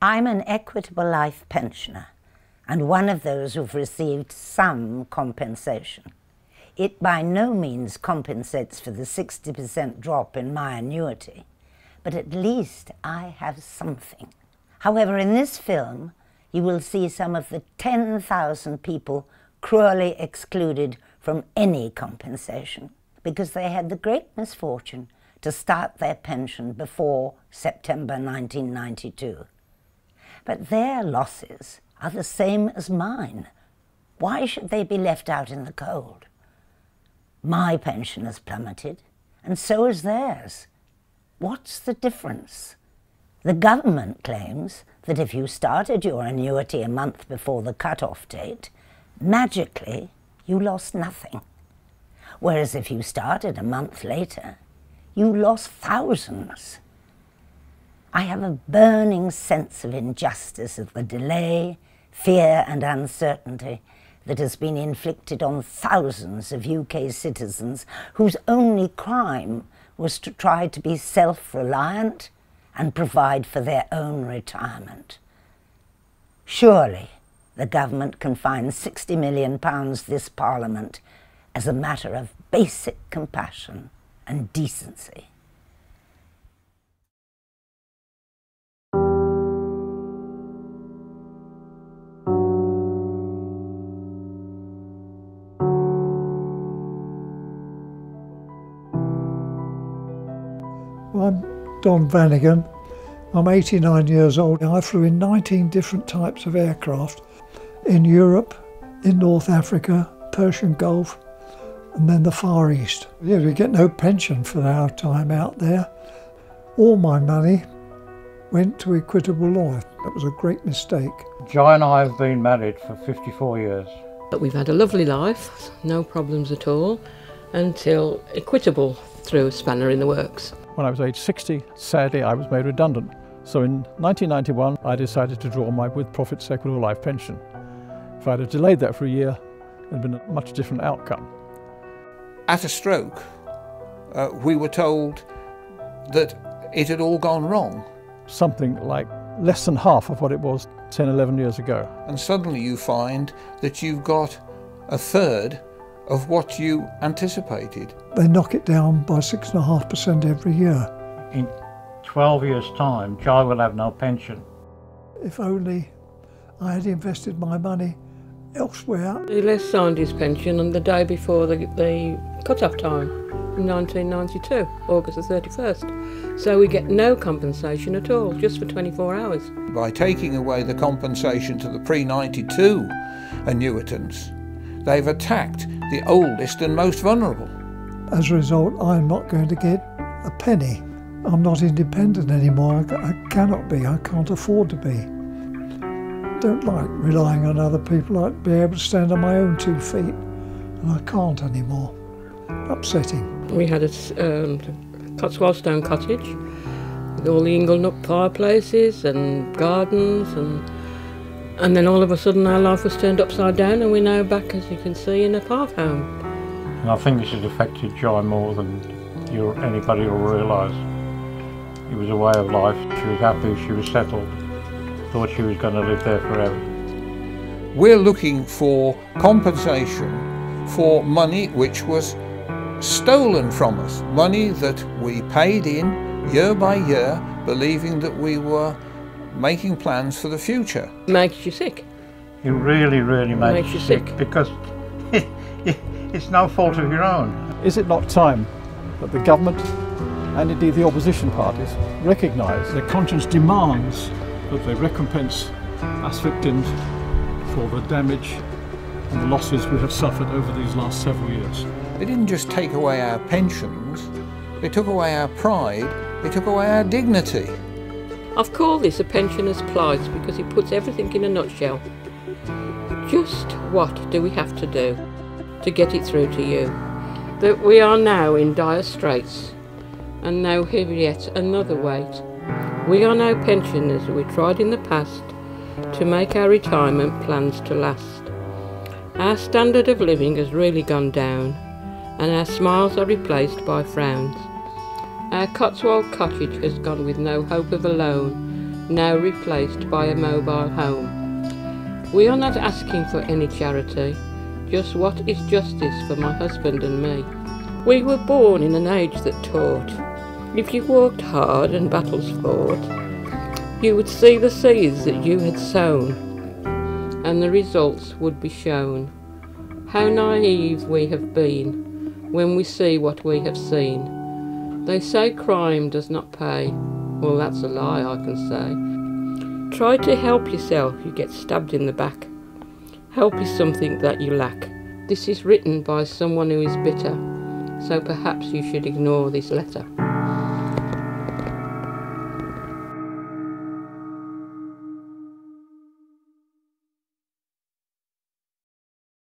I'm an equitable life pensioner and one of those who've received some compensation. It by no means compensates for the 60% drop in my annuity, but at least I have something. However, in this film, you will see some of the 10,000 people cruelly excluded from any compensation because they had the great misfortune to start their pension before September 1992. But their losses are the same as mine. Why should they be left out in the cold? My pension has plummeted, and so has theirs. What's the difference? The government claims that if you started your annuity a month before the cut-off date, magically you lost nothing. Whereas if you started a month later, you lost thousands. I have a burning sense of injustice at the delay, fear and uncertainty that has been inflicted on thousands of UK citizens whose only crime was to try to be self-reliant and provide for their own retirement. Surely the government can find £60 million this Parliament as a matter of basic compassion and decency. I'm Don Vanagan. I'm 89 years old. I flew in 19 different types of aircraft in Europe, in North Africa, Persian Gulf, and then the Far East. Yeah, we get no pension for our time out there. All my money went to equitable life. That was a great mistake. Joy and I have been married for 54 years. But we've had a lovely life, no problems at all, until equitable threw a spanner in the works. When I was age 60, sadly, I was made redundant. So in 1991, I decided to draw my with-profits equitable life pension. If I'd have delayed that for a year, it would have been a much different outcome. At a stroke, we were told that it had all gone wrong. Something like less than half of what it was 10, 11 years ago. And suddenly you find that you've got a third of what you anticipated. They knock it down by 6.5% every year. In 12 years' time, Joy will have no pension. If only I had invested my money elsewhere. Les signed his pension on the day before the cut-off time in 1992, August the 31st. So we get no compensation at all, just for 24 hours. By taking away the compensation to the pre-92 annuitants, they've attacked the oldest and most vulnerable. As a result, I'm not going to get a penny. I'm not independent anymore. I cannot be. I can't afford to be. Don't like relying on other people. I like to be able to stand on my own 2 feet, and I can't anymore. Upsetting. We had a Cotswold stone cottage with all the ingle nook fireplaces and gardens, and then all of a sudden our life was turned upside down, and we're now back, as you can see, in a park home. And I think this has affected Joy more than anybody will realise. It was a way of life. She was happy, she was settled, thought she was going to live there forever. We're looking for compensation for money which was stolen from us, money that we paid in year by year, believing that we were making plans for the future. It makes you sick. It really, really makes you sick because it's no fault of your own. Is it not time that the government and indeed the opposition parties recognise their conscience demands that they recompense us victims for the damage and the losses we have suffered over these last several years? They didn't just take away our pensions, they took away our pride, they took away our dignity. I've called this a pensioner's plight because it puts everything in a nutshell. Just what do we have to do to get it through to you? That we are now in dire straits, and now here yet another weight. We are now pensioners. We tried in the past to make our retirement plans to last. Our standard of living has really gone down, and our smiles are replaced by frowns. Our Cotswold cottage has gone with no hope of a loan, now replaced by a mobile home. We are not asking for any charity, just what is justice for my husband and me. We were born in an age that taught, if you worked hard and battles fought, you would see the seeds that you had sown, and the results would be shown. How naive we have been when we see what we have seen. They say crime does not pay. Well, that's a lie, I can say. Try to help yourself, you get stabbed in the back. Help is something that you lack. This is written by someone who is bitter, so perhaps you should ignore this letter.